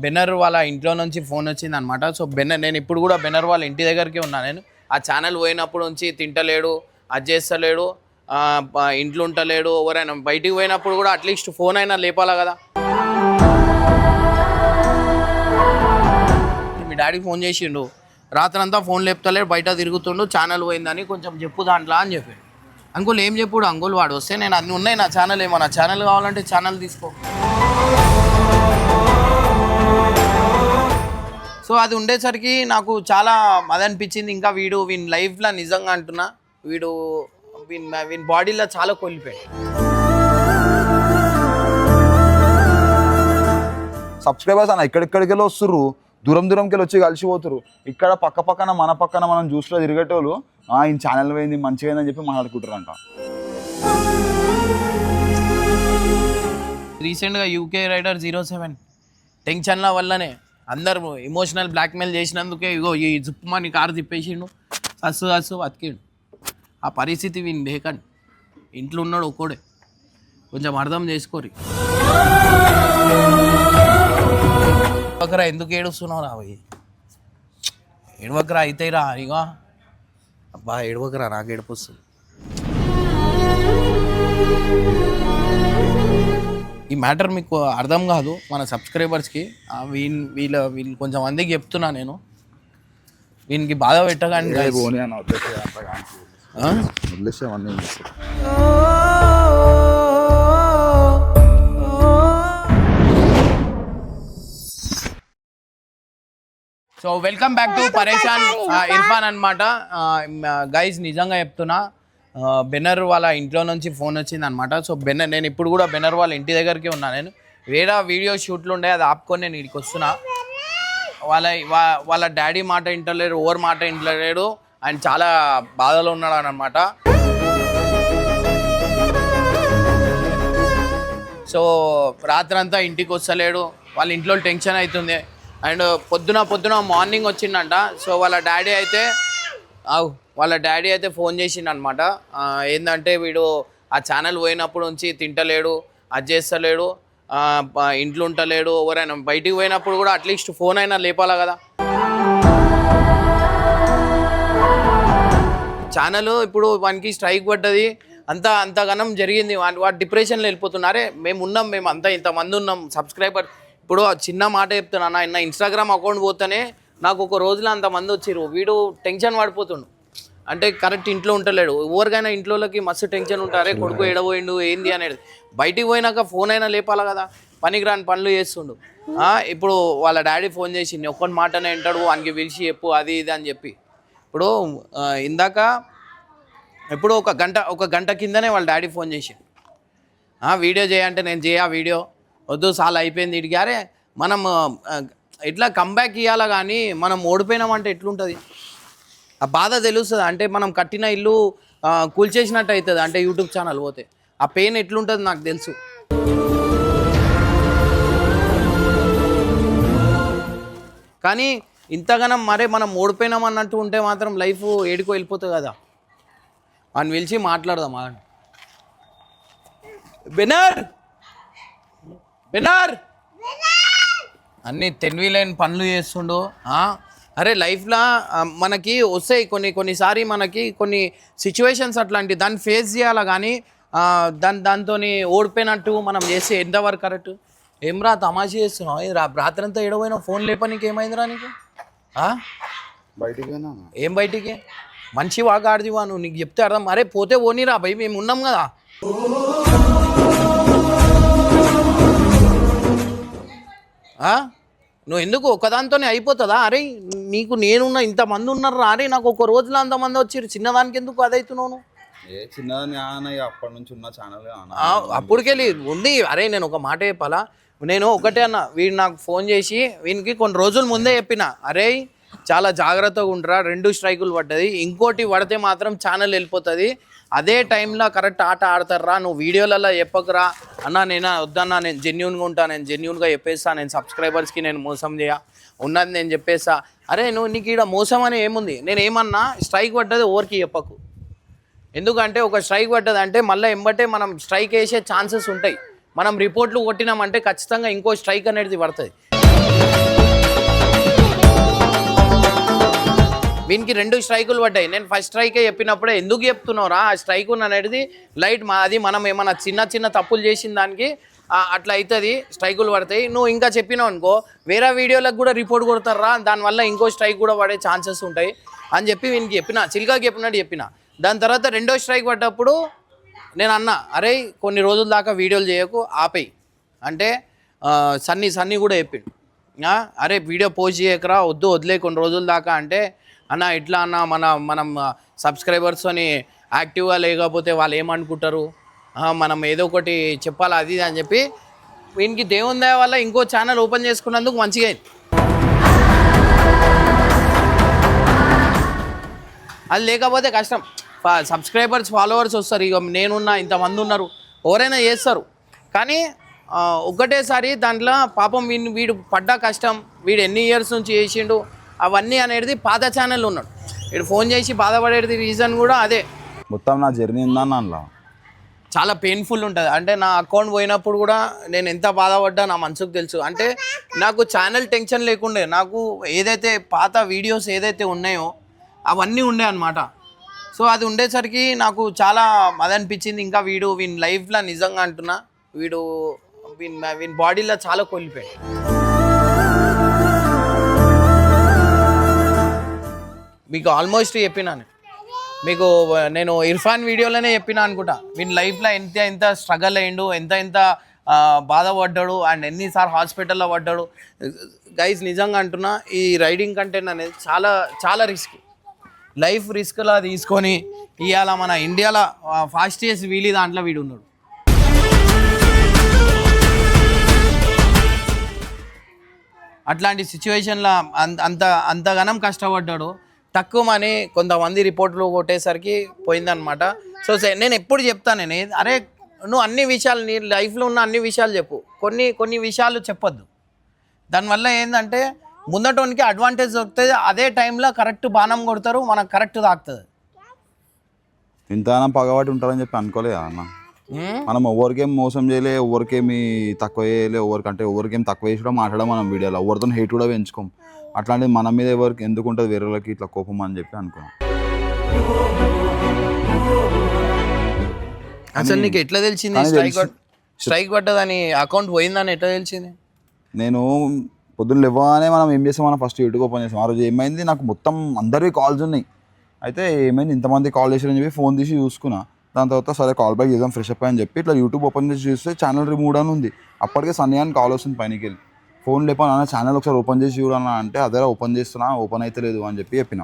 బెనర్ వాళ్ళ ఇంట్లో నుంచి ఫోన్ వచ్చింది అనమాట. సో నేను ఇప్పుడు కూడా బెనర్ వాళ్ళ ఇంటి దగ్గరికి ఉన్నా. నేను ఆ ఛానల్ పోయినప్పుడు నుంచి తింటలేడు, అది చేస్తలేడు, ఇంట్లో ఉంటలేడు. ఎవరైనా బయటికి పోయినప్పుడు కూడా అట్లీస్ట్ ఫోన్ అయినా లేపాలా కదా. మీ డాడీకి ఫోన్ చేసిండు, రాత్రంతా ఫోన్ లేపుతలేడు, బయట తిరుగుతుండు, ఛానల్ పోయిందని కొంచెం చెప్పు దాంట్లో అని చెప్పాడు. అంకుల్ ఏం చెప్పుడు అంకుల్, వాడు వస్తే నేను అన్నీ ఉన్నాయి నా ఛానల్, ఏమన్నా ఛానల్ కావాలంటే ఛానల్ తీసుకో. సో అది ఉండేసరికి నాకు చాలా అది అనిపించింది. ఇంకా వీని లైఫ్లో నిజంగా అంటున్నా, వీని బాడీలో చాలా కోల్పోయాడు. సబ్స్క్రైబర్స్ అన్న ఎక్కడెక్కడికి వెళ్ళి వస్తుర్రు, దూరంకి వెళ్ళి వచ్చి కలిసిపోతురు. ఇక్కడ పక్కన మన పక్కన మనం జ్యూస్లో తిరిగేటోళ్ళు ఈయన ఛానల్ పోయింది మంచిగా అని చెప్పి మాట్లాడుకుంటారంట. రీసెంట్గా యూకే రైడర్ 07 టెన్షన్ల వల్లనే అందరు ఎమోషనల్ బ్లాక్మెయిల్ చేసినందుకే ఇగో ఈ జుప్పుమని కారు తిప్పేసిండు, అస్సు బతికిండు. ఆ పరిస్థితి వీని లేకండి, ఇంట్లో ఉన్నాడు ఒక్కడే, కొంచెం అర్థం చేసుకోరి. ఏడవకరా, ఎందుకు ఏడుస్తున్నావు రా పోయి, ఏడవకరా అయితే రా ఇగో అబ్బా, ఏడవకరా, నాకు ఏడుపు వస్తుంది. ఈ మ్యాటర్ మీకు అర్థం కాదు మన సబ్స్క్రైబర్స్కి. వీళ్ళు కొంచెం మందికి చెప్తున్నా నేను, వీనికి బాధ పెట్టగానే. సో వెల్కమ్ బ్యాక్ టు పరేషాన్ ఇర్ఫాన్ అనమాట. గైస్ నిజంగా చెప్తున్నా, బెనర్ వాళ్ళ ఇంట్లో నుంచి ఫోన్ వచ్చింది అనమాట. సో నేను ఇప్పుడు కూడా బెనర్ వాళ్ళ ఇంటి దగ్గరికి ఉన్నా. నేను వేరే వీడియో షూట్లు ఉండే, అది ఆపుకొని నేను ఇక్కడికి వస్తున్నా. వాళ్ళ డాడీ మాట వింటలేడు, ఓవర్ మాట వింటలేడు, ఆయన చాలా బాధలో ఉన్నాడు అనమాట. సో రాత్రంతా ఇంటికి వస్తలేడు, వాళ్ళ ఇంట్లో టెన్షన్ అవుతుంది. అండ్ పొద్దున మార్నింగ్ వచ్చిండంట. సో వాళ్ళ డాడీ అయితే ఫోన్ చేసిండు అనమాట. ఏంటంటే వీడు ఆ ఛానల్ పోయినప్పుడు నుంచి తింటలేడు, అది చేస్తలేడు, ఇంట్లో ఉంటలేడు, ఎవరైనా బయటికి పోయినప్పుడు కూడా అట్లీస్ట్ ఫోన్ అయినా లేపాలా కదా. ఛానల్ ఇప్పుడు వానికి స్ట్రైక్ పడ్డది, అంతగానం జరిగింది. వాడు డిప్రెషన్లో వెళ్ళిపోతున్నారే. మేము ఇంతమంది ఉన్నాం సబ్స్క్రైబర్. ఇప్పుడు చిన్న మాట చెప్తున్నా, నా ఇన్స్టాగ్రామ్ అకౌంట్ పోతేనే నాకు ఒక రోజులో అంతమంది వచ్చిర్రు. వీడు టెన్షన్ పడిపోతుండు, అంటే కరెక్ట్ ఇంట్లో ఉంటలేడు. ఎవరికైనా ఇంట్లోకి మస్తు టెన్షన్ ఉంటారే, కొడుకు ఎడబోయిండు ఏంది అనేది. బయటికి పోయినాక ఫోన్ అయినా లేపాలా కదా, పనికిరాని పనులు చేస్తుండు. ఇప్పుడు వాళ్ళ డాడీ ఫోన్ చేసింది, ఒక్కటి మాటనే వింటాడు, వానికి పిలిచి చెప్పు అది ఇది అని చెప్పి. ఇప్పుడు ఇందాక ఇప్పుడు ఒక గంట కిందనే వాళ్ళ డాడీ ఫోన్ చేసిండు, వీడియో చేయంటే నేను వీడియో వద్దు చాలా అయిపోయింది ఇడికి. అరే మనం ఎట్లా కంబ్యాక్ ఇవ్వాలా, కానీ మనం ఓడిపోయినామంటే ఎట్లుంటుంది ఆ బాధ తెలుస్తుంది. అంటే మనం కట్టిన ఇల్లు కూల్చేసినట్టు అవుతుంది, అంటే యూట్యూబ్ ఛానల్ పోతే ఆ పెయిన్ ఎట్లుంటుంది నాకు తెలుసు. కానీ ఇంతగానం మరే మనం ఓడిపోయినాం అన్నట్టు ఉంటే మాత్రం లైఫ్ ఏడుకో వెళ్ళిపోతుంది కదా. అని పిలిచి మాట్లాడదాం. బెనర్ అన్నీ తెలివిలేని పనులు చేస్తుండు. అరే లైఫ్లో మనకి వస్తాయి కొన్నిసారి మనకి కొన్ని సిచ్యువేషన్స్ అట్లాంటి, దాన్ని ఫేస్ చేయాలి. కానీ దాంతో ఓడిపోయినట్టు మనం చేస్తే ఎంతవరకు కరెక్ట్. ఏం తమాషా చేస్తున్నావు, రాత్రంతా ఏడవైనా ఫోన్ లేపనీకి ఏమైందిరా నీకు? ఏం బయటికి మంచి వాగా ఆడిదివా నువ్వు, నీకు చెప్తే అర్థం. అరే పోతే ఓనిరా భయ్, మేము ఉన్నాం కదా. నువ్వు ఎందుకు ఒక్కదాంతోనే అయిపోతుందా? అరే నీకు నేనున్నా, ఇంతమంది ఉన్నారు రా. అరే నాకు ఒక రోజులో అంతమంది వచ్చారు, చిన్నదానికి ఎందుకు అదవుతున్నావు? అప్పటి నుంచి ఉన్న ఛానల్ అప్పటికెళ్ళి ఉంది. అరే నేను ఒక మాట చెప్పాలా, నేను ఒకటే అన్న, వీడు నాకు ఫోన్ చేసి వీనికి కొన్ని రోజుల ముందే చెప్పిన, అరే చాలా జాగ్రత్తగా ఉండరా, 2 స్ట్రైకులు పడ్డది, ఇంకోటి పడితే మాత్రం ఛానల్ వెళ్ళిపోతుంది. అదే టైంలో కరెక్ట్ ఆట ఆడతారా, నువ్వు వీడియోలలో చెప్పకురా అన్న. నేను వద్దన్నా, నేను జెన్యూన్గా ఉంటాను, నేను జెన్యూన్గా చెప్పేస్తా, నేను సబ్స్క్రైబర్స్కి నేను మోసం ఉన్నది నేను చెప్పేస్తా. అరే నీకు ఇక్కడ మోసం అని ఏముంది? నేను ఏమన్నా స్ట్రైక్ పడ్డది ఎవరికి చెప్పకు. ఎందుకంటే ఒక స్ట్రైక్ పడ్డదంటే మళ్ళీ ఎంబటే మనం స్ట్రైక్ వేసే ఛాన్సెస్ ఉంటాయి. మనం రిపోర్ట్లు కొట్టినామంటే ఖచ్చితంగా ఇంకో స్ట్రైక్ అనేది పడుతుంది. వీనికి 2 స్ట్రైకులు పడ్డాయి. నేను ఫస్ట్ స్ట్రైకే చెప్పినప్పుడే ఎందుకు చెప్తున్నావురా ఆ స్ట్రైక్ అనేది లైట్ అది మనం ఏమన్నా చిన్న తప్పులు చేసిన దానికి అట్లా అవుతుంది, స్ట్రైకులు పడతాయి. నువ్వు ఇంకా చెప్పినావు అనుకో వేరే వీడియోలకు కూడా రిపోర్ట్ కొడతారా, దానివల్ల ఇంకో స్ట్రైక్ కూడా పడే ఛాన్సెస్ ఉంటాయి అని చెప్పి వీనికి చెప్పిన, చిల్కాకి చెప్పినట్టు చెప్పిన. దాని తర్వాత 2వ స్ట్రైక్ పడ్డప్పుడు నేను అన్నా, అరే కొన్ని రోజుల దాకా వీడియోలు చేయకు ఆపేయి అంటే సన్నీ కూడా చెప్పిండు, అరే వీడియో పోస్ట్ చేయకరా వదిలే కొన్ని రోజుల దాకా అంటే, అన్న ఇట్లా అన్న మనం సబ్స్క్రైబర్స్ అని యాక్టివ్గా లేకపోతే వాళ్ళు ఏమనుకుంటారు, మనం ఏదో ఒకటి చెప్పాలి అది అని చెప్పి వీనికి దేవుని దయ వల్ల ఇంకో ఛానల్ ఓపెన్ చేసుకున్నందుకు మంచిగా అయింది. అది లేకపోతే కష్టం. సబ్స్క్రైబర్స్ ఫాలోవర్స్ వస్తారు, ఇక నేనున్నా ఇంతమంది ఉన్నారు ఎవరైనా చేస్తారు, కానీ ఒకటేసారి దాంట్లో పాపం వీడు పడ్డ కష్టం, వీడు ఎన్ని ఇయర్స్ నుంచి చేసిండు అవన్నీ అనేది పాత ఛానల్ ఉన్నాడు, వీడు ఫోన్ చేసి బాధపడేది రీజన్ కూడా అదే. మొత్తం నా జర్నీ ఉందని అందులో చాలా పెయిన్ఫుల్ ఉంటుంది. అంటే నా అకౌంట్ పోయినప్పుడు కూడా నేను ఎంత బాధపడ్డా నా మనసుకు తెలుసు. అంటే నాకు ఛానల్ టెన్షన్ లేకుండే, నాకు ఏదైతే పాత వీడియోస్ ఏదైతే ఉన్నాయో అవన్నీ ఉండే అన్నమాట. సో అది ఉండేసరికి నాకు చాలా అది అనిపించింది. ఇంకా వీని లైఫ్లో నిజంగా అంటున్నా వీని బాడీలో చాలా కోల్పోయాడు. మీకు ఆల్మోస్ట్ చెప్పినాను, మీకు నేను ఇర్ఫాన్ వీడియోలోనే చెప్పినా అనుకుంటా వీని లైఫ్లో ఎంత స్ట్రగల్ అయ్యిండు, ఎంత బాధపడ్డాడు అండ్ ఎన్నిసార్లు హాస్పిటల్లో పడ్డాడు. గైస్ నిజంగా అంటున్నా ఈ రైడింగ్ కంటెంట్ అనేది చాలా చాలా రిస్క్, లైఫ్ రిస్క్లా తీసుకొని ఇవాళ మన ఇండియాలో ఫాస్టెస్ట్ వీలీ దాంట్లో వీడు ఉన్నాడు. అట్లాంటి సిచ్యువేషన్లో అంతగానం కష్టపడ్డాడు. తక్కువమని కొంతమంది రిపోర్ట్లు కొట్టేసరికి పోయిందనమాట. సో నేను ఎప్పుడు చెప్తాను, నేను అరే నువ్వు అన్ని విషయాలు నీ లైఫ్లో ఉన్న అన్ని విషయాలు చెప్పు, కొన్ని విషయాలు చెప్పొద్దు. దానివల్ల ఏంటంటే ముందటోనికి అడ్వాంటేజ్ దొరుకుతుంది, అదే టైంలో కరెక్ట్ బాణం కొడతారు, మనకు కరెక్ట్ తాకుతుంది. ఇంతగానో పగబట్టి ఉంటారని చెప్పి అనుకోలేదు అన్న. మనం ఎవరికేం మోసం చేయలే, ఎవరికేమి తక్కువ చేయలే, ఎవరికేం తక్కువ చేసి కూడా మాట్లాడడం మనం వీడియోలో, ఎవరితో హేట్ కూడా పెంచుకోం. అట్లాంటిది మన మీద ఎవరికి ఎందుకు ఉంటుంది వేరే వాళ్ళకి ఇట్లా కోపం అని చెప్పి అనుకున్నాం. అసలు నీకు ఎట్లా తెలిసింది స్ట్రైక్ పడ్డదని, అకౌంట్ పోయిందని ఎట్లా తెలిసింది? నేను పొద్దున్న లేవగానే మనం ఏం చేస్తాం, మనం ఫస్ట్ యూట్యూబ్ ఓపెన్ చేస్తాం. ఆ రోజు ఏమైంది, నాకు మొత్తం అందరివి కాల్స్ ఉన్నాయి. అయితే ఏమైంది ఇంతమంది కాల్ చేశారని చెప్పి ఫోన్ తీసి చూసుకున్నా. దాని తర్వాత సరే కాల్ బ్యాక్ చేద్దాం ఫ్రెష్ అప్ అని చెప్పి ఇట్లా యూట్యూబ్ ఓపెన్ చేసి చూస్తే ఛానల్ రిమూవ్ అని ఉంది. అప్పటికే సన్నీ అని కాల్ వస్తుంది పైనకి వెళ్ళి. ఫోన్ లేపా అన్న ఛానల్ ఒకసారి ఓపెన్ చేసి చూడన్నా అంటే అదే ఓపెన్ చేస్తున్నా, ఓపెన్ అయితే లేదు అని చెప్పి చెప్పిన.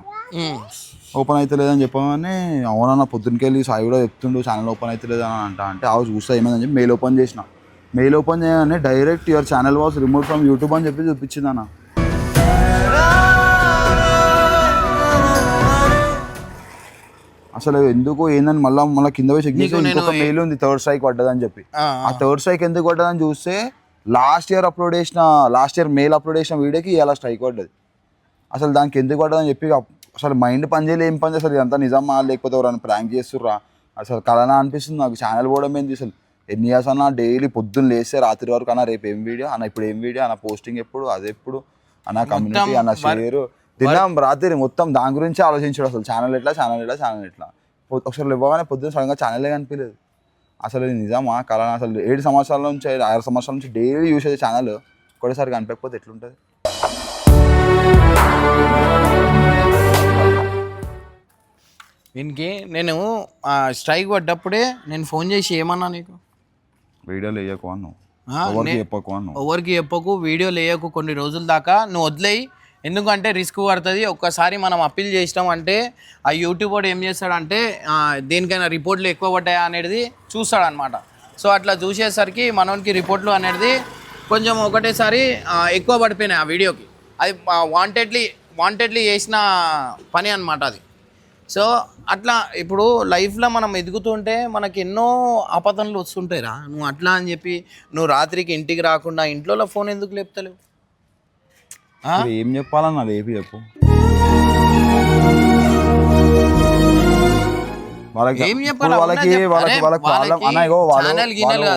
ఓపెన్ అయితే లేదని చెప్పగానే అవునన్నా పొద్దున్నకి వెళ్ళి సాయి కూడా చెప్తుండు ఛానల్ ఓపెన్ అయితే లేదు అని అంటే ఆ చూస్తా ఏమైందని చెప్పి మెయిల్ ఓపెన్ చేసిన. మెయిల్ ఓపెన్ చేయగానే direct your channel was remove from YouTube అని చెప్పి చూపించింది అన్న. అసలు ఎందుకు ఏందని మళ్ళీ కింద పోయి చెక్ చేసి ఇంకొక మెయిల్ ఉంది థర్డ్ స్ట్రైక్ పడ్డదని చెప్పి. ఆ థర్డ్ స్ట్రైక్ ఎందుకు పడ్డదని చూస్తే లాస్ట్ ఇయర్ మెయిల్ అప్లోడ్ చేసిన వీడియోకి ఇలా స్ట్రైక్ పడ్డది. అసలు దానికి ఎందుకు పడ్డదని చెప్పి అసలు మైండ్ పని చేయలేదు, ఏం పని చేస్తారు, ఇదంతా నిజమా లేకపోతే ఎవరైనా ప్రాంక్ చేస్తుర్రా, అసలు కలనా అనిపిస్తుంది నాకు. ఛానల్ పోవడం ఏంది అసలు ఎన్ని ఇయర్స్ అన్నా డైలీ పొద్దున్న లేస్తే రాత్రి వరకు అన్న రేపు ఏం వీడియో అన్న, ఇప్పుడు ఏం వీడియో అన్న, పోస్టింగ్ ఎప్పుడు, అది ఎప్పుడు అన్న, కమ్యూనిటీ అన్న, షేర్ తిన్నాం రాత్రి మొత్తం దాని గురించి ఆలోచించాడు. అసలు ఛానల్ ఎట్లా ఒకసారి ఇవ్వగానే పొద్దున్న సడన్గా ఛానలే కనిపించలేదు. అసలు నిజమా కలనా? అసలు 7 సంవత్సరాల నుంచి 6 సంవత్సరాల నుంచి డైలీ యూస్ చేసే ఛానల్ ఒకటేసారి కనిపించకపోతే ఎట్లుంటుంది? దీనికి నేను స్ట్రైక్ పడ్డప్పుడే నేను ఫోన్ చేసి ఏమన్నా నీకు వీడియోలు వేయకు అను, ఎవరికి చెప్పకు, వీడియోలు వేయకు కొన్ని రోజుల దాకా, నువ్వు వదిలేయి. ఎందుకంటే రిస్క్ పడుతుంది. ఒక్కసారి మనం అప్పీల్ చేసినాం అంటే ఆ యూట్యూబ్ వాడు ఏం చేస్తాడంటే దేనికైనా రిపోర్ట్లు ఎక్కువ పడ్డాయా అనేది చూస్తాడనమాట. సో అట్లా చూసేసరికి మనోనికి రిపోర్ట్లు అనేది కొంచెం ఒకటేసారి ఎక్కువ పడిపోయినాయి ఆ వీడియోకి. అది వాంటెడ్లీ చేసిన పని అనమాట అది. సో అట్లా ఇప్పుడు లైఫ్లో మనం ఎదుగుతుంటే మనకి ఎన్నో ఆపదనలు వస్తుంటాయి రా. నువ్వు అట్లా అని చెప్పి నువ్వు రాత్రికి ఇంటికి రాకుండా ఇంట్లో ఫోన్ ఎందుకు లేపుతలేవు? ఏం చెప్పాలన్నా రేపు చెప్పు.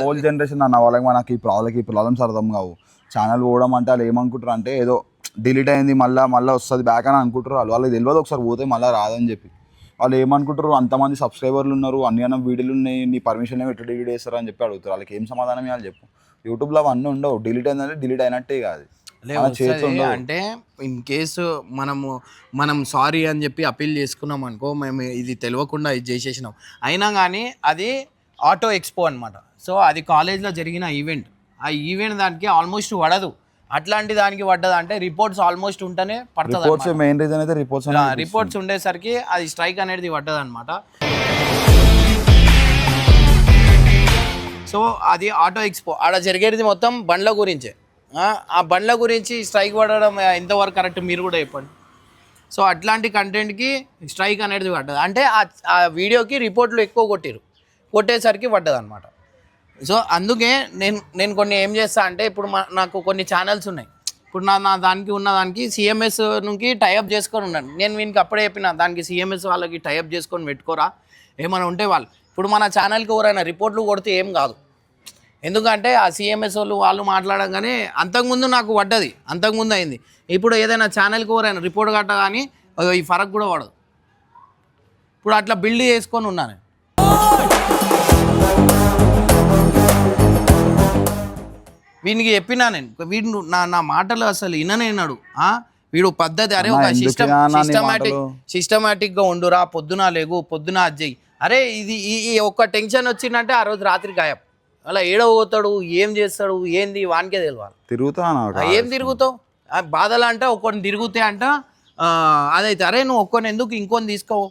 ఓల్డ్ జనరేషన్ అన్న వాళ్ళకి ఈ ప్రాబ్లమ్స్ అర్థం కావు. ఛానల్ పోవడం అంటే వాళ్ళు ఏమనుకుంటారు అంటే ఏదో డిలీట్ అయింది మళ్ళీ వస్తుంది బ్యాక్ అని అనుకుంటారు. వాళ్ళకి తెలియదు ఒకసారి పోతే మళ్ళీ రాదని చెప్పి. వాళ్ళు ఏమనుకుంటారు, అంతమంది సబ్స్క్రైబర్లు ఉన్నారు, అన్ని అన్న వీడియోలు ఉన్నాయి, నీ పర్మిషన్ ఏమి ఎట్లా డిలీట్ చేస్తారు అని చెప్పి అడుగుతారు. వాళ్ళకి ఏం సమాధానం ఇవ్వాలి చెప్పు. యూట్యూబ్లో అవన్నీ ఉండవు. డిలీట్ అయిందంటే డిలీట్ అయినట్టే కాదు. అంటే ఇన్ కేసు మనం సారీ అని చెప్పి అప్పీల్ చేసుకున్నాం అనుకో, మేము ఇది తెలియకుండా ఇది చేసేసినాం అయినా కానీ అది ఆటో ఎక్స్పో అనమాట. సో అది కాలేజ్లో జరిగిన ఈవెంట్. ఆ ఈవెంట్ దానికి ఆల్మోస్ట్ పడదు. అట్లాంటి దానికి పడ్డది అంటే రిపోర్ట్స్ ఆల్మోస్ట్ ఉంటేనే పడుతుంది. మెయిన్ రీజన్ అయితే రిపోర్ట్స్ ఉండేసరికి అది స్ట్రైక్ అనేది పడ్డది అనమాట. సో అది ఆటో ఎక్స్పో ఆడ జరిగేది మొత్తం బండ్ల గురించే. ఆ బండ్ల గురించి స్ట్రైక్ పడడం ఎంతవరకు కరెక్ట్ మీరు కూడా చెప్పండి. సో అట్లాంటి కంటెంట్కి స్ట్రైక్ అనేది పడ్డది అంటే ఆ వీడియోకి రిపోర్ట్లు ఎక్కువ కొట్టేసరికి పడ్డది అనమాట. సో అందుకే నేను కొన్ని ఏం చేస్తా అంటే ఇప్పుడు నాకు కొన్ని ఛానల్స్ ఉన్నాయి. ఇప్పుడు నా దానికి ఉన్న దానికి సిఎంఎస్ నుంచి టైఅప్ చేసుకొని ఉన్నాను. నేను వీనికి అప్పుడే చెప్పిన దానికి సిఎంఎస్ వాళ్ళకి టైఅప్ చేసుకొని పెట్టుకోరా ఏమైనా ఉంటే వాళ్ళు. ఇప్పుడు మన ఛానల్కి ఎవరైనా రిపోర్ట్లు కొడితే ఏం కాదు, ఎందుకంటే ఆ సిఎంఎస్ వాళ్ళు మాట్లాడగానే అంతకుముందు నాకు పడ్డది, అంతకుముందు అయింది. ఇప్పుడు ఏదైనా ఛానల్కి ఎవరైనా రిపోర్ట్ కట్ట కానీ ఈ ఫరక్ కూడా పడదు. ఇప్పుడు అట్లా బిల్డ్ చేసుకొని ఉన్నాను. వీనికి చెప్పినా నేను, వీడు నా మాటలు అసలు విననేనాడు. వీడు పద్ధతి అరే ఒక సిస్టమేటిక్గా ఉండురా, పొద్దున లేగు, పొద్దున అజ్జయ్యి. అరే ఇది ఈ ఒక్క టెన్షన్ వచ్చిందంటే ఆ రోజు రాత్రి గాయబ్. అలా ఏడవతాడు, ఏం చేస్తాడు, ఏంది వానికే తెలియాలి. ఏం తిరుగుతావు బాధలు అంట. ఒక్కొని తిరుగుతే అంట అదైతే అరే నువ్వు ఒక్కొని ఎందుకు ఇంకొని తీసుకోవు,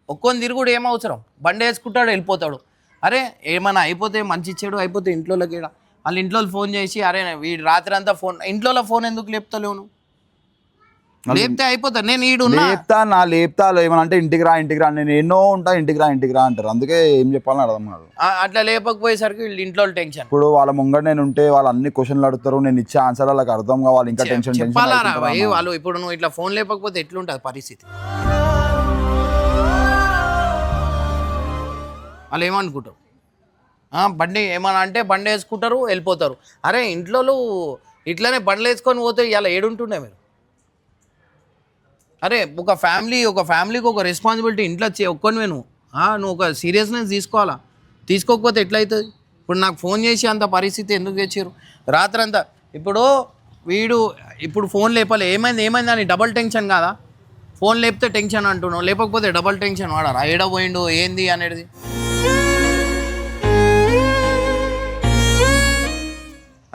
ఒక్కొని తిరుగుడు ఏం అవసరం, బండి వేసుకుంటాడు వెళ్ళిపోతాడు. అరే ఏమన్నా అయిపోతే మంచి ఇచ్చాడు అయిపోతే ఇంట్లోకి వాళ్ళ ఇంట్లో ఫోన్ చేసి అరే వీడు రాత్రి అంతా ఫోన్, ఇంట్లో ఫోన్ ఎందుకు లేపుతలేవు నువ్వు, లేపితే అయిపోతా. నేను లేపుతా ఏమన్నా అంటే ఇంటికి రా నేను ఎన్నో ఉంటా ఇంటికి రా అంటారు. అందుకే ఏం చెప్పాలని అర్థం కాదు. అట్లా లేపకపోయేసరికి వీళ్ళు ఇంట్లో టెన్షన్. ఇప్పుడు వాళ్ళ ముంగట నేను ఉంటే వాళ్ళు అన్ని క్వశ్చన్లు అడుగుతారు, నేను ఇచ్చే ఆన్సర్ వాళ్ళకి అర్థం కావాలి, ఇంకా టెన్షన్ చెప్పాలా వాళ్ళు. ఇప్పుడు నువ్వు ఇట్లా ఫోన్ లేపకపోతే ఎట్లుంటుంది పరిస్థితి. వాళ్ళు ఏమనుకుంటారు, బండి ఏమన్నా అంటే బండి వేసుకుంటారు వెళ్ళిపోతారు. అరే ఇంట్లో ఇట్లనే బండ్లు వేసుకొని పోతే ఇలా ఏడుంటుండే మీరు. అరే ఒక ఫ్యామిలీకి ఒక రెస్పాన్సిబిలిటీ ఇంట్లో ఒక్కనివే నువ్వు ఒక సీరియస్నెస్ తీసుకోవాలా. తీసుకోకపోతే ఎట్లయితుంది. ఇప్పుడు నాకు ఫోన్ చేసి అంత పరిస్థితి ఎందుకు తెచ్చారు రాత్రి అంతా. ఇప్పుడు ఫోన్ లేపాలి, ఏమైంది అని డబల్ టెన్షన్ కాదా. ఫోన్ లేపితే టెన్షన్ అంటున్నావు, లేకపోతే డబల్ టెన్షన్ వాడారా, ఏడపోయిండు ఏంది అనేది.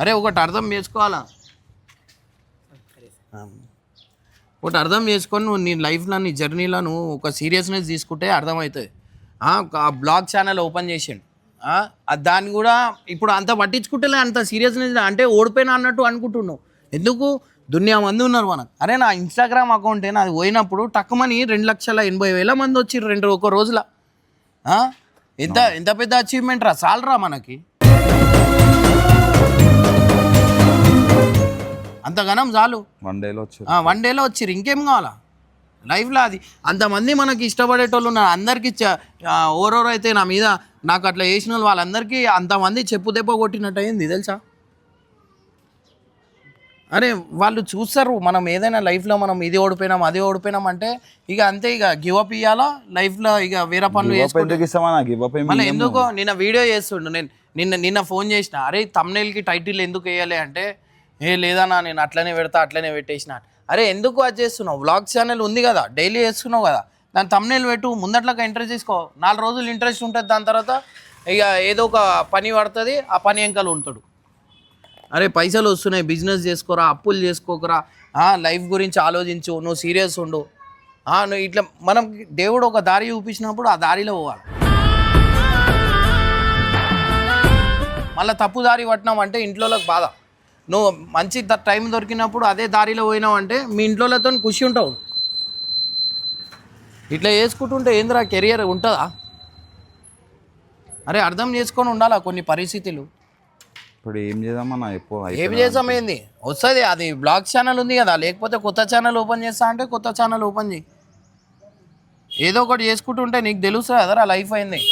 అరే ఒకటి అర్థం చేసుకోవాలా, ఒకటి అర్థం చేసుకొని నువ్వు నీ లైఫ్లో నీ జర్నీలో నువ్వు ఒక సీరియస్నెస్ తీసుకుంటే అర్థమవుతుంది. ఆ బ్లాగ్ ఛానల్ ఓపెన్ చేసిండు, దాన్ని కూడా ఇప్పుడు అంత పట్టించుకుంటే అంత సీరియస్నెస్ అంటే ఓడిపోయినా అన్నట్టు అనుకుంటున్నావు. ఎందుకు దునియా మంది ఉన్నారు మనకు. అరే నా ఇన్స్టాగ్రామ్ అకౌంట్ నాది పోయినప్పుడు టక్కుమని 2,80,000 మంది వచ్చి ఒక రోజులో. ఎంత పెద్ద అచీవ్మెంట్ రా, చాలరా మనకి. అంతగానం చాలు. వన్ డేలో వచ్చిర్రు, ఇంకేం కావాలా లైఫ్లో. అది అంతమంది మనకి ఇష్టపడేటోళ్ళు ఉన్నారు. అందరికీ ఓరోరైతే నా మీద నాకు అట్లా చేసిన వాళ్ళందరికీ అంతమంది చెప్పు దెబ్బ కొట్టినట్టు అయింది తెలుసా. అరే వాళ్ళు చూస్తారు మనం ఏదైనా లైఫ్లో మనం ఇది ఓడిపోయినాం అది ఓడిపోయినాం అంటే ఇక అంతే, ఇక గివప్ ఇవ్వాలా లైఫ్లో, ఇక వేరే పనులు చేసుకుంటాం. మళ్ళీ ఎందుకో నిన్న వీడియో చేస్తుండు, నేను నిన్న ఫోన్ చేసిన, అరే తమ్నైల్కి టైటిల్ ఎందుకు వేయాలి అంటే లేదన్నా నేను అట్లనే పెట్టేసిన. అరే ఎందుకు అది చేస్తున్నావు, వ్లాగ్ ఛానల్ ఉంది కదా డైలీ చేస్తున్నావు కదా, దాని తమ్నైల్ పెట్టు, ముందట్లకి ఇంట్రెస్ట్ తీసుకో. 4 రోజులు ఇంట్రెస్ట్ ఉంటుంది, దాని తర్వాత ఇక ఏదో ఒక పని పడుతుంది, ఆ పని వెంకలు ఉంటాడు. అరే పైసలు వస్తున్నాయి, బిజినెస్ చేసుకోరా, అప్పులు చేసుకోకరా, లైఫ్ గురించి ఆలోచించు, నువ్వు సీరియస్ ఉండు. నువ్వు ఇట్లా మనం దేవుడు ఒక దారి చూపించినప్పుడు ఆ దారిలో పోవాలి. మళ్ళీ తప్పు దారి పట్టినామంటే ఇంట్లోకి బాధ. నువ్వు మంచి టైం దొరికినప్పుడు అదే దారిలో పోయినావు అంటే మీ ఇంట్లోతో ఖుషి ఉంటావు. ఇట్లా చేసుకుంటుంటే ఏందిరా కెరియర్ ఉంటుందా. అరే అర్థం చేసుకొని ఉండాలా కొన్ని పరిస్థితులు. ఇప్పుడు ఏం చేద్దామన్నా, ఏం చేద్దాం ఏంది వస్తుంది. అది బ్లాగ్ ఛానల్ ఉంది కదా, లేకపోతే కొత్త ఛానల్ ఓపెన్ చేస్తా అంటే కొత్త ఛానల్ ఓపెన్ చేయి. ఏదో ఒకటి చేసుకుంటుంటే నీకు తెలుస్తుంది కదరా లైఫ్ అయింది.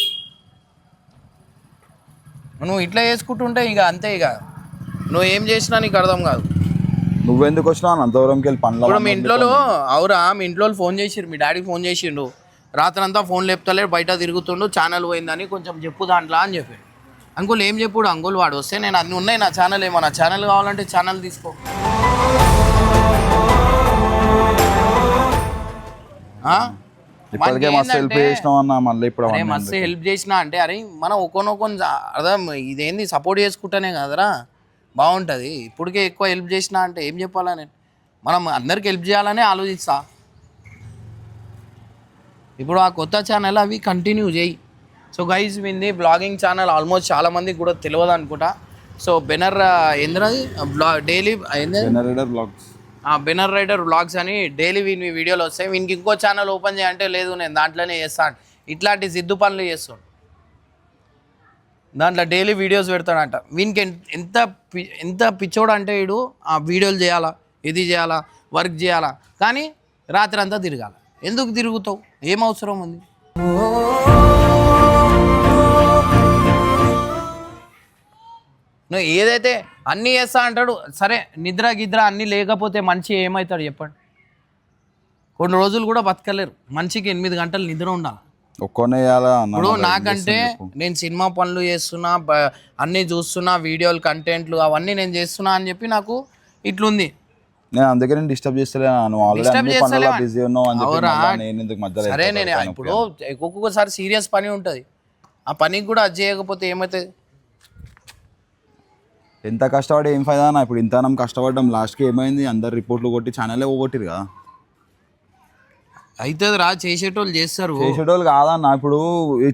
నువ్వు ఇట్లా చేసుకుంటుంటే ఇక అంతే, ఇక నువ్వు ఏం చేసినా నీకు అర్థం కాదు. నువ్వెందుకు వచ్చినావు అంత దూరంకి వెళ్ళి పనులు? ఇప్పుడు మీ ఇంట్లో అవురా, మీ ఇంట్లో ఫోన్ చేసిరు, మీ డాడీకి ఫోన్ చేసిండు, రాత్రంతా ఫోన్ లేపుతలేడు, బయట తిరుగుతుండు, ఛానల్ పోయిందని కొంచెం చెప్పు దాంట్లో అని చెప్పి. అంకుల్ ఏం చెప్పుడు అంకుల్, వాడు వస్తే నేను అన్ని ఉన్నాయి నా ఛానల్, ఏమన్నా ఛానల్ కావాలంటే ఛానల్ తీసుకో. ఇప్పటికే మస్తు హెల్ప్ చేసినావు అన్న, మళ్ళీ ఇప్పుడు మస్తు హెల్ప్ చేసినా అంటే అరే మనం ఒక్కొక్కని అర్థం ఇదేంది సపోర్ట్ చేసుకుంటానే కదరా బాగుంటుంది. ఇప్పటికే ఎక్కువ హెల్ప్ చేసినా అంటే ఏం చెప్పాలా నేను, మనం అందరికి హెల్ప్ చేయాలనే ఆలోచిస్తా. ఇప్పుడు ఆ కొత్త ఛానల్ అవి కంటిన్యూ చేయి. సో గైజ్ వింది బ్లాగింగ్ ఛానల్ ఆల్మోస్ట్ చాలా మందికి కూడా తెలియదు అనుకుంటా. సో బెనర్ ఏంద్రది డైలీ బెనర్ రైడర్ బ్లాగ్స్ అని డైలీ వీని వీడియోలు వస్తాయి. వీనికి ఇంకో ఛానల్ ఓపెన్ చేయాలంటే లేదు నేను దాంట్లోనే చేస్తాను, ఇట్లాంటి జిద్దు పనులు చేస్తాడు, దాంట్లో డైలీ వీడియోస్ పెడతాడంట. వీనికి ఎంత ఎంత పిచ్చోడు అంటే వీడు ఆ వీడియోలు చేయాలా, ఇది చేయాలా, వర్క్ చేయాలా, కానీ రాత్రి అంతా తిరగాల. ఎందుకు తిరుగుతావు, ఏం అవసరం ఉంది? నువ్వు ఏదైతే అన్నీ చేస్తా అంటాడు, సరే నిద్ర గిద్ర అన్నీ లేకపోతే మనిషి ఏమవుతాడు చెప్పండి? కొన్ని రోజులు కూడా బతకలేరు. మనిషికి 8 గంటలు నిద్ర ఉండాలి. ఇప్పుడు నాకంటే నేను సినిమా పనులు చేస్తున్నా, అన్నీ చూస్తున్నా, వీడియోలు కంటెంట్లు అవన్నీ నేను చేస్తున్నా అని చెప్పి నాకు ఇట్లుంది. నేను అందుకే నేను డిస్టర్బ్ చేస్తలేను. సరే నేను ఇప్పుడు ఒక్కొక్కసారి సీరియస్ పని ఉంటుంది, ఆ పనికి కూడా అది చేయకపోతే ఏమవుతుంది? ఎంత కష్టపడి ఏం ఫైదా అన్న? ఇప్పుడు ఇంత కష్టపడ్డాం, లాస్ట్కి ఏమైంది? అందరు రిపోర్ట్లు కొట్టి ఛానలే పోగొట్టిరు కదా. అవుతుంది రా, చేసేటోళ్ళు చేస్తారు. చేసేటోళ్ళు కాదన్న, ఇప్పుడు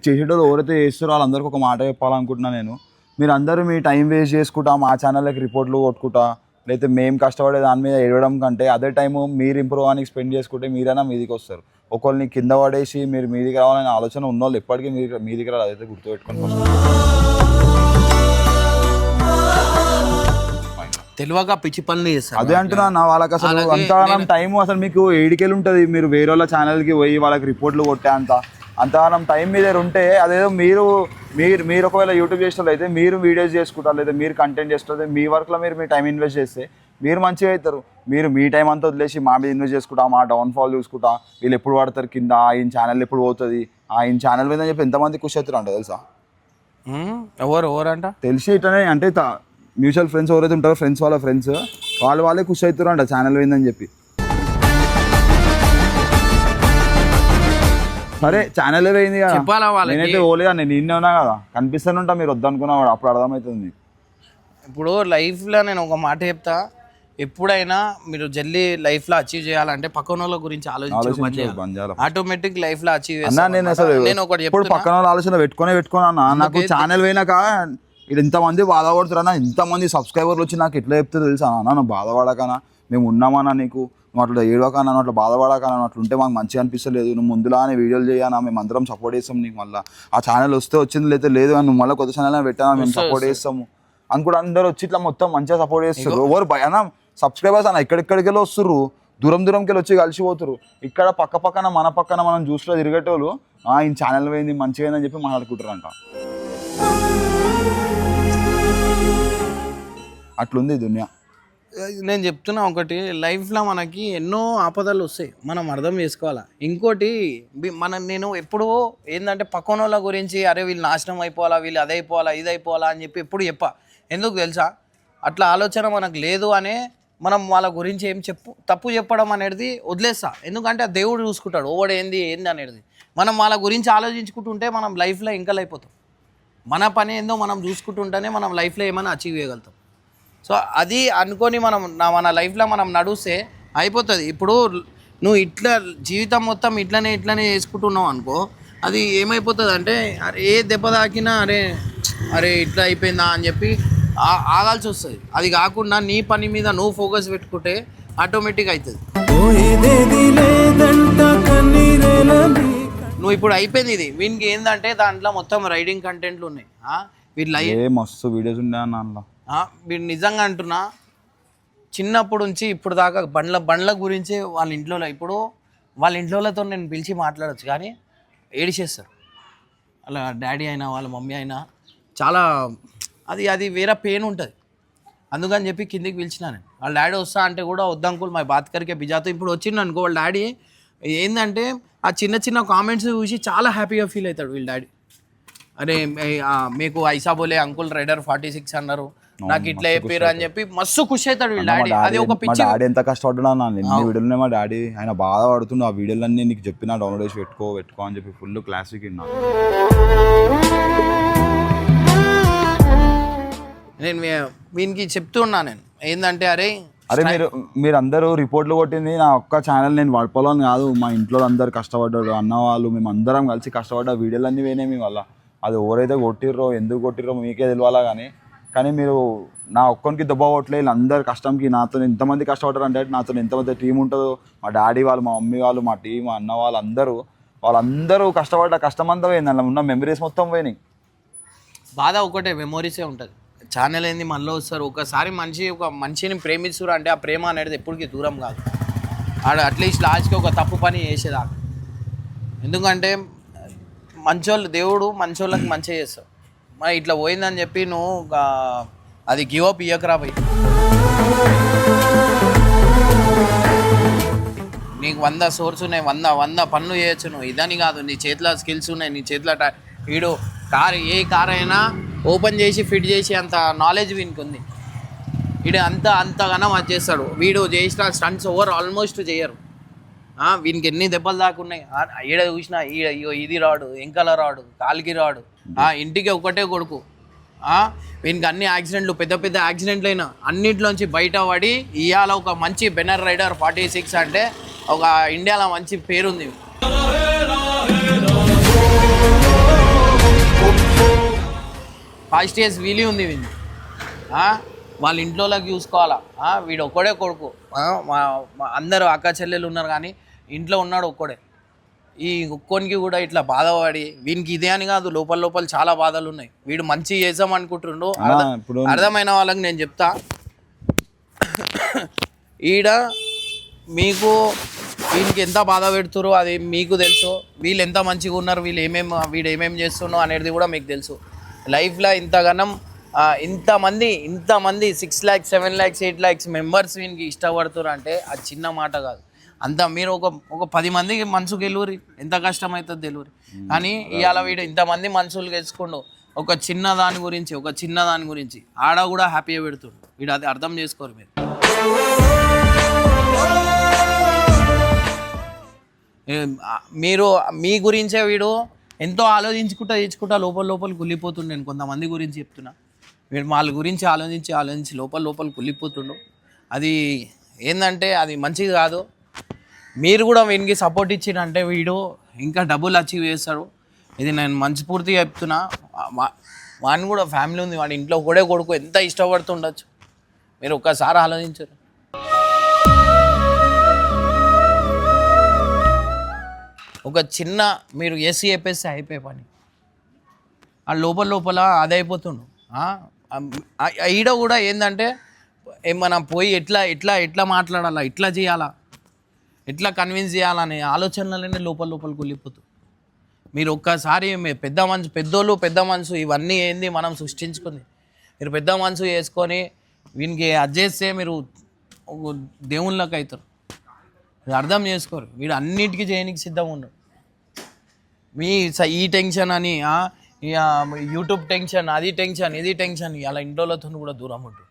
చేసేటోళ్ళు ఎవరైతే చేస్తారో వాళ్ళందరికీ ఒక మాట చెప్పాలనుకుంటున్నా నేను. మీరు అందరూ మీ టైం వేస్ట్ చేసుకుంటా మా ఛానల్కి రిపోర్ట్లు కొట్టుకుంటా, లేకపోతే మేము కష్టపడే దాని మీద ఏడవడం కంటే అదే టైము మీరు ఇంప్రూవ్ అవ్వడానికి స్పెండ్ చేసుకుంటే మీరైనా మీదికి వస్తారు. ఒకళ్ళని కింద పడేసి మీరు మీదికి రావాలనే ఆలోచన ఉన్నోళ్ళు ఎప్పటికీ మీదికి రాదు. అదైతే గుర్తుపెట్టుకొని తెలియక పిచ్చి పనులు చేస్తారు. అదే అంటున్నా వాళ్ళకి అసలు అంతగానం టైం అసలు మీకు ఏడికెళ్ళి ఉంటుంది. మీరు వేరే వాళ్ళ ఛానల్కి పోయి వాళ్ళకి రిపోర్ట్లు కొట్టే అంతగానం టైం మీద ఉంటే అదేదో మీరు ఒకవేళ యూట్యూబ్ చేసేవాళ్ళు అయితే మీరు వీడియోస్ చేసుకుంటారు, లేదా మీరు కంటెంట్ చేస్తారు, మీ వర్క్లో మీరు మీ టైం ఇన్వెస్ట్ చేస్తే మీరు మంచిగా అవుతారు. మీరు మీ టైం అంతా వదిలేసి మా మీద ఇన్వెస్ట్ చేసుకుంటా, మా డౌన్ఫాల్ చూసుకుంటా, వీళ్ళు ఎప్పుడు పడతారు కింద, ఆయన ఛానల్ ఎప్పుడు పోతుంది, ఆయన ఛానల్ మీద అని చెప్పి ఎంతమంది ఖుషి అవుతారు అంట తెలుసా? ఎవరంట తెలిసి ఇట్లనే అంటే మ్యూచువల్ ఫ్రెండ్స్ ఎవరైతే ఉంటారో ఫ్రెండ్స్ వాళ్ళ ఫ్రెండ్స్ వాళ్ళే ఖుషి అవుతారు అంట ఛానల్ పోయిందని చెప్పి. సరే ఛానల్ పోయింది కదా, నేనైతే పోలేదా, నేను నిన్నే ఉన్నా కదా, కనిపిస్తూనే ఉంటా. మీరు వద్దనుకున్నా అప్పుడు అర్థమవుతుంది. ఇప్పుడు లైఫ్లో నేను ఒక మాట చెప్తా, ఎప్పుడైనా మీరు జల్దీ లైఫ్లో అచీవ్ చేయాలంటే పక్కన వాళ్ళ గురించి ఆలోచించాలి. ఆటోమేటిక్ లైఫ్లో అచీవ్ చేస్తాను. నేను అసలు ఇప్పుడు పక్కన వాళ్ళ ఆలోచన పెట్టుకున్నా. నాకు ఛానల్ పోయినాక ఇక్కడ ఇంతమంది బాధపడుతున్నా, ఇంతమంది సబ్స్క్రైబర్లు వచ్చి నాకు ఎట్లా చెప్తే తెలుసా అన్న, నువ్వు బాధపడకనా, మేము ఉన్నామన్నా, నీకు నువ్వు అట్లా ఏడవకన్నా, నువ్వు అట్లా బాధపడకన్నా, అట్లా ఉంటే మాకు మంచిగా అనిపిస్తలేదు, నువ్వు ముందులానే వీడియోలు చేయనా, మేము అందరం సపోర్ట్ చేస్తాం నీకు, మళ్ళీ ఆ ఛానల్ వస్తే వచ్చింది, లేకపోతే లేదు అని నువ్వు మళ్ళీ కొత్త ఛానల్ పెట్టానా మేము సపోర్ట్ చేస్తాము అని కూడా అందరూ వచ్చి ఇట్లా మొత్తం మంచిగా సపోర్ట్ చేస్తారు. ఎవరు భయనా సబ్స్క్రైబర్స్ అన్న ఎక్కడెక్కడికెళ్ళి వస్తుర్రు, దూరంకెళ్ళి వచ్చి కలిసిపోతారు. ఇక్కడ పక్కన మన పక్కన మనం జ్యూస్లో తిరిగేటోళ్ళు ఈ ఛానల్ పోయింది మంచిగా అని చెప్పి మాట్లాడుకుంటారంట. అట్లుంది దునియా. నేను చెప్తున్నా ఒకటి, లైఫ్లో మనకి ఎన్నో ఆపదలు వస్తాయి, మనం అర్థం చేసుకోవాలా. ఇంకోటి నేను ఎప్పుడూ ఏంటంటే పక్కన వాళ్ళ గురించి అరే వీళ్ళు నాశనం అయిపోవాలా, వీళ్ళు అది అయిపోవాలా, ఇది అయిపోవాలా అని చెప్పి ఎప్పుడు ఎందుకు తెలుసా, అట్లా ఆలోచన మనకు లేదు అనే మనం వాళ్ళ గురించి తప్పు చెప్పడం అనేది వదిలేస్తా. ఎందుకంటే ఆ దేవుడు చూసుకుంటాడు ఓవడ ఏంది అనేది. మనం వాళ్ళ గురించి ఆలోచించుకుంటుంటే మనం లైఫ్లో ఇంకా అయిపోతాం. మన పని ఏందో మనం చూసుకుంటుంటేనే మనం లైఫ్లో ఏమైనా అచీవ్ చేయగలుగుతాం. సో అది అనుకొని మన లైఫ్లో మనం నడుస్తే అయిపోతుంది. ఇప్పుడు నువ్వు ఇట్లా జీవితం మొత్తం ఇట్లనే చేసుకుంటున్నావు అనుకో, అది ఏమైపోతుంది అంటే ఏ దెబ్బ తాకినా అరే ఇట్లా అయిపోయిందా అని చెప్పి ఆగాల్సి వస్తుంది. అది కాకుండా నీ పని మీద నువ్వు ఫోకస్ పెట్టుకుంటే ఆటోమేటిక్ అవుతుంది. నువ్వు ఇప్పుడు అయిపోయింది ఇది, వీనికి ఏంటంటే దాంట్లో మొత్తం రైడింగ్ కంటెంట్లు ఉన్నాయి, వీళ్ళు మస్తు వీడియోస్ ఉన్నాయి. వీడు నిజంగా అంటున్నా, చిన్నప్పటి నుంచి ఇప్పుడు దాకా బండ్ల గురించి వాళ్ళ ఇంట్లోతో నేను పిలిచి మాట్లాడచ్చు, కానీ ఏడిచేస్తారు. వాళ్ళ డాడీ అయినా వాళ్ళ మమ్మీ అయినా చాలా అది వేరే పెయిన్ ఉంటుంది. అందుకని చెప్పి కిందికి పిలిచినా నేను. వాళ్ళ డాడీ వస్తా అంటే కూడా వద్దంకుల్ మా బాత్ కరికే బిజాతో. ఇప్పుడు వచ్చిండు అనుకో వాళ్ళ డాడీ ఏంటంటే ఆ చిన్న చిన్న కామెంట్స్ చూసి చాలా హ్యాపీగా ఫీల్ అవుతాడు వీళ్ళ డాడీ. అరే మీకు ఐసా బోలే అంకుల్ రైడర్ 46 అన్నారు, నాకు ఇట్లా చెప్పారు అని చెప్పి మస్తు ఖుషి అవుతాడు వీళ్ళ డాడీ. అది ఒక పిచ్చి. డాడీ ఎంత కష్టపడ్డా ఎన్ని వీడియోలు మా డాడీ ఆయన బాధ పడుతుండు. ఆ వీడియోలన్నీ నీకు చెప్పిన డౌన్లోడ్ చేసి పెట్టుకో అని చెప్పి ఫుల్ క్లాసిక్ విన్నా. నేను వీనికి చెప్తున్నా నేను ఏంటంటే అరే మీరు అందరూ రిపోర్ట్లు కొట్టింది నా ఒక్క ఛానల్ నేను వాడుకోవాలని కాదు, మా ఇంట్లో అందరు కష్టపడ్డాడు అన్న వాళ్ళు, మేము అందరం కలిసి కష్టపడ్డా వీడియోలన్నీ పోయినాయి మీ వల్ల. అది ఎవరైతే కొట్టిర్రో ఎందుకు కొట్టిర్రో మీకే తెలియాలా. కానీ మీరు నా ఒక్కరికి దెబ్బ కొట్టలే, వీళ్ళందరు కష్టంకి నాతో ఎంతమంది కష్టపడ్డారు అంటే నాతో ఎంతమంది టీం ఉంటుందో, మా డాడీ వాళ్ళు, మా మమ్మీ వాళ్ళు, మా టీం, మా అన్న వాళ్ళందరూ కష్టపడ్డ కష్టమంతా పోయింది. అందులో ఉన్న మెమరీస్ మొత్తం పోయినాయి. బాధ ఒకటే, మెమోరీసే ఉంటుంది. ఛానల్ ఏంది మనలో వస్తారు. ఒకసారి ఒక మనిషిని ప్రేమిస్తారు అంటే ఆ ప్రేమ అనేది ఎప్పటికీ దూరం కాదు. ఆడ అట్లీస్ట్ లాస్ట్కి ఒక తప్పు పని చేసేదాకా. ఎందుకంటే మంచోళ్ళు, దేవుడు మంచోళ్ళకి మంచిగా చేస్తావు. మరి ఇట్లా పోయిందని చెప్పి నువ్వు అది గివ్ అప్ ఇయ్యకరా పోయి. నీకు 100 సోర్స్ ఉన్నాయి, 100 పనులు చేయొచ్చు నువ్వు. ఇదని కాదు, నీ చేతిలో స్కిల్స్ ఉన్నాయి, నీ చేతిలో వీడు ఏ కార్ అయినా ఓపెన్ చేసి ఫిట్ చేసి అంత నాలెడ్జ్ వీనికి ఉంది. వీడు అంతగానో అది చేస్తాడు. వీడు చేసిన స్టంట్స్ ఆల్మోస్ట్ చేయరు. వీనికి ఎన్ని దెబ్బలు దాకా ఉన్నాయి. ఈడ చూసినా ఇది రాడు, ఎంకల రాడు, కాలికి రాడు, ఇంటికి ఒకటే కొడుకు. వీనికి అన్ని యాక్సిడెంట్లు, పెద్ద పెద్ద యాక్సిడెంట్లు అయినా అన్నింటిలోంచి బయట పడి ఇవాళ ఒక మంచి బెనర్ రైడర్ 46 అంటే ఒక ఇండియాలో మంచి పేరుంది. ఫస్ట్ ఇయర్స్ వీలీ ఉంది వీళ్ళు. వాళ్ళ ఇంట్లోకి చూసుకోవాలా. వీడు ఒక్కడే కొడుకు. అందరూ అక్క చెల్లెలు ఉన్నారు కానీ ఇంట్లో ఉన్నాడు ఒక్కడే. ఈ ఒక్కోనికి కూడా ఇట్లా బాధపడి వీనికి ఇదే అని కాదు, లోపల చాలా బాధలు ఉన్నాయి. వీడు మంచి చేద్దాం అనుకుంటుండు. అర్థమైన వాళ్ళకి నేను చెప్తా, ఈడ మీకు వీనికి ఎంత బాధ పెడుతురో అది మీకు తెలుసు. వీళ్ళు ఎంత మంచిగా ఉన్నారు, వీడు ఏమేమి చేస్తున్నావు అనేది కూడా మీకు తెలుసు. లైఫ్లో ఇంతమంది 6 lakhs 7 lakhs 8 lakhs మెంబర్స్ వీనికి ఇష్టపడుతున్నారు అంటే అది చిన్న మాట కాదు. అంత మీరు ఒక 10 మందికి మనసుకు గెలువురి, ఎంత కష్టం అవుతుంది తెలియరు. కానీ ఇవాళ వీడు ఇంతమంది మనసులు గెలుచుకుండు ఒక చిన్న దాని గురించి ఆడ కూడా హ్యాపీగా పెడుతుండు. వీడు అది అర్థం చేసుకోరు మీరు మీ గురించే వీడు ఎంతో ఆలోచించుకుంటా లోపల కుళ్ళిపోతుండే. నేను కొంతమంది గురించి చెప్తున్నా, వీడు వాళ్ళ గురించి ఆలోచించి లోపల కుళ్ళిపోతుండు. అది ఏంటంటే అది మంచిది కాదు. మీరు కూడా వీనికి సపోర్ట్ ఇచ్చినంటే వీడు ఇంకా డబ్బులు అచీవ్ చేస్తాడు. ఇది నేను మనస్ఫూర్తిగా చెప్తున్నా. వాడిని కూడా ఫ్యామిలీ ఉంది, వాడి ఇంట్లో ఒకడే కొడుకు, ఎంత ఇష్టపడుతుండొచ్చు. మీరు ఒక్కసారి ఆలోచించరు. ఒక చిన్న మీరు ఎస్సీ చెప్పేస్తే అయిపోయే పని. ఆ లోపల అది అయిపోతుండు. ఈడ కూడా ఏంటంటే మనం పోయి ఎట్లా మాట్లాడాలా, ఎట్లా చేయాలా, ఎట్లా కన్విన్స్ చేయాలనే ఆలోచనలనే లోపల కూలిపోతుంది. మీరు ఒక్కసారి పెద్ద మనసు ఇవన్నీ ఏంది మనం సృష్టించుకుంది. మీరు పెద్ద మనసు చేసుకొని వీనికి అడ్జేస్తే మీరు దేవుళ్ళకి అవుతారు. అర్థం చేసుకోరు. వీడు అన్నిటికీ చేయడానికి సిద్ధంగా ఉన్నాడు. ఈ టెన్షన్ అని యూట్యూబ్ టెన్షన్, అది టెన్షన్, ఇది టెన్షన్, అలా ఇంట్లోతో కూడా దూరం ఉంటుంది.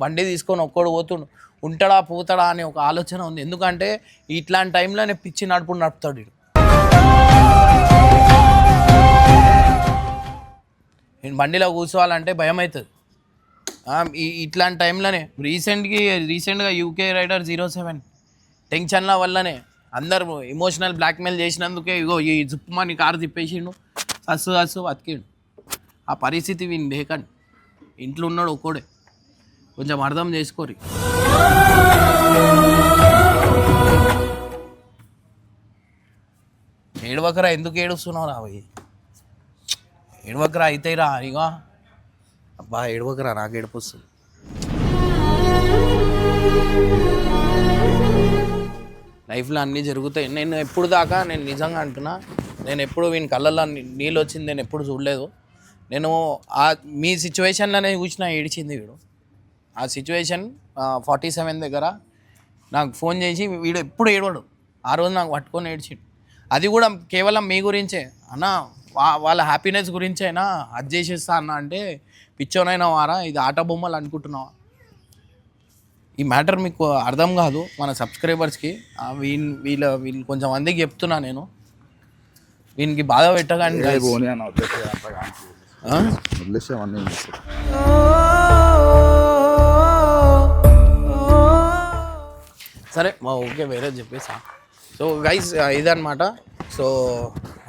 బండి తీసుకొని ఒక్కడు ఉంటాడా పోతాడా అనే ఒక ఆలోచన ఉంది. ఎందుకంటే ఇట్లాంటి టైంలోనే పిచ్చి నడుపుతాడు వీడు. నేను బండిలో కూర్చోవాలంటే భయం అవుతుంది. ఇట్లాంటి టైంలోనే రీసెంట్గా UK రైడర్ 07 టెన్షన్ల వల్లనే అందరు ఎమోషనల్ బ్లాక్మెయిల్ చేసినందుకే ఇగో ఈ జుప్పుమని కారు తిప్పేసిండు, అస్సు బతికిండు. ఆ పరిస్థితి వీని లేకండి. ఇంట్లో ఉన్నాడు ఒక్కడే. కొంచెం అర్థం చేసుకోరి. ఏడవకరా, ఎందుకు ఏడుస్తున్నావు రా పోయి? ఏడవకరా అయితే రా ఇగో. అబ్బా ఏడవకరా, నాకు ఏడుపు వస్తుంది. లైఫ్లో అన్నీ జరుగుతాయి. నేను ఎప్పుడు దాకా నేను నిజంగా అంటున్నా, నేను ఎప్పుడు వీని కళ్ళల్లో నీళ్ళు వచ్చింది నేను ఎప్పుడు చూడలేదు. నేను మీ సిచ్యువేషన్లోనే చూసినా ఏడిచింది వీడు. ఆ సిచ్యువేషన్ 47 దగ్గర నాకు ఫోన్ చేసి వీడు ఎప్పుడు ఏడవాడు, ఆ రోజు నాకు పట్టుకొని ఏడ్చాడు. అది కూడా కేవలం మీ గురించే అన్న, వాళ్ళ హ్యాపీనెస్ గురించైనా అది చేసేస్తా అన్న అంటే పిచ్చోనైనా వారా, ఇది ఆట బొమ్మలు అనుకుంటున్నావా? ఈ మ్యాటర్ మీకు అర్థం కాదు మన సబ్స్క్రైబర్స్కి. వీళ్ళు కొంచెం మందికి చెప్తున్నా నేను, వీనికి బాధ పెట్టగాని సరే ఓకే వేరే చెప్పేసా. సో గైస్ ఇదన్నమాట. సో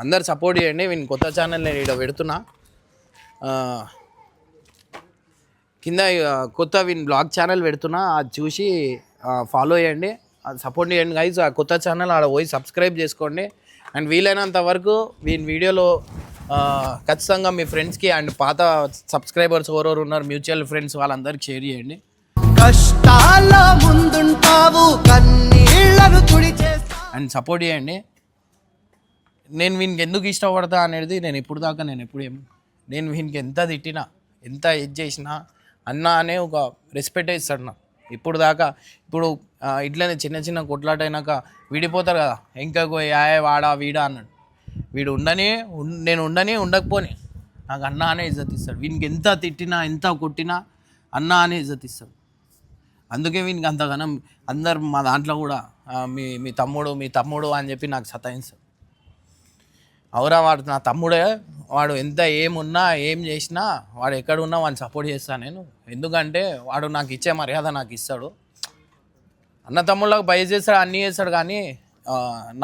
అందరు సపోర్ట్ చేయండి. వీని కొత్త ఛానల్ నేను ఇక్కడ పెడుతున్నా, కింద కొత్త వీన్ బ్లాగ్ ఛానల్ పెడుతున్నా, అది చూసి ఫాలో చేయండి, అది సపోర్ట్ చేయండి గైస్. ఆ కొత్త ఛానల్ ఆడ పోయి సబ్స్క్రైబ్ చేసుకోండి. అండ్ వీలైనంత వరకు వీని వీడియోలో ఖచ్చితంగా మీ ఫ్రెండ్స్కి అండ్ పాత సబ్స్క్రైబర్స్ ఎవరెవరు ఉన్నారు మ్యూచువల్ ఫ్రెండ్స్ వాళ్ళందరికీ షేర్ చేయండి. కష్టాల ముందుంటావు కన్నీళ్లను తుడిచేస్తా అండ్ సపోర్ట్ చేయండి. నేను వీనికి ఎందుకు ఇష్టపడతా అనేది నేను ఇప్పుడు దాకా నేను వీనికి ఎంత తిట్టినా ఎంత ఏది చేసినా అన్న అనే ఒక రెస్పెక్ట్ ఇస్తాడు నాకు ఇప్పుడు దాకా. ఇప్పుడు ఇట్లనే చిన్న చిన్న కొట్లాట అయినాక విడిపోతారు కదా, ఇంకా వాడా వీడా అన్నాడు. వీడు నేను ఉండకపోని నాకు అన్న అనే ఇజ్జత్ ఇస్తాడు. వీనికి ఎంత తిట్టినా ఎంత కొట్టినా అన్న అనే ఇజ్జత్ ఇస్తాడు. అందుకే వీనికి అంతగానం అందరు మా దాంట్లో కూడా మీ తమ్ముడు అని చెప్పి నాకు సతాయిస్తాడు. అవురా, వాడు నా తమ్ముడే, వాడు ఎంత ఏమున్నా ఏం చేసినా వాడు ఎక్కడున్నా వాడిని సపోర్ట్ చేస్తాను నేను. ఎందుకంటే వాడు నాకు ఇచ్చే మర్యాద నాకు ఇస్తాడు. అన్న తమ్ముళ్ళకి బయ చేస్తాడు, అన్నీ చేస్తాడు, కానీ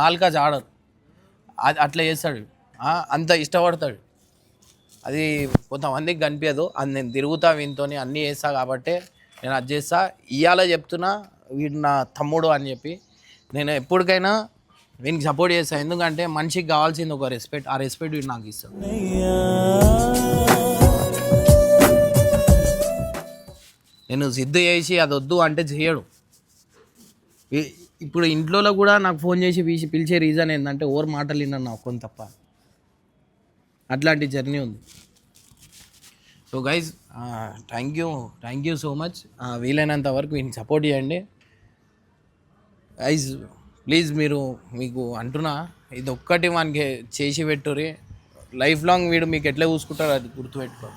నాలుక జాడరు, అది అట్లా చేస్తాడు, అంత ఇష్టపడతాడు. అది కొంతమందికి కనిపించదు. అది నేను తిరుగుతా వీనితో అన్నీ చేస్తా కాబట్టి నేను అది చేస్తా. ఇవాళ చెప్తున్నా వీడు నా తమ్ముడు అని చెప్పి. నేను ఎప్పటికైనా వీనికి సపోర్ట్ చేస్తాను, ఎందుకంటే మనిషికి కావాల్సింది ఒక రెస్పెక్ట్. ఆ రెస్పెక్ట్ వీడు నాకు ఇస్తాడు. నేను సిద్ధు చేసి అది వద్దు అంటే చేయడు. ఇప్పుడు ఇంట్లో కూడా నాకు ఫోన్ చేసి పిలిచే రీజన్ ఏంటంటే ఓవర్ మాటలు విన్నాను నా ఒక్కని తప్ప. అట్లాంటి జర్నీ ఉంది. So guys thank you so much. వీలైనంత వరకు వీనికి సపోర్ట్ చేయండి గైజ్ ప్లీజ్. మీకు అంటున్నా, ఇది ఒక్కటి మనకి చేసి పెట్టుర్రి, లైఫ్ లాంగ్ వీడు మీకు ఎట్లా చూసుకుంటారో అది గుర్తుపెట్టుకో.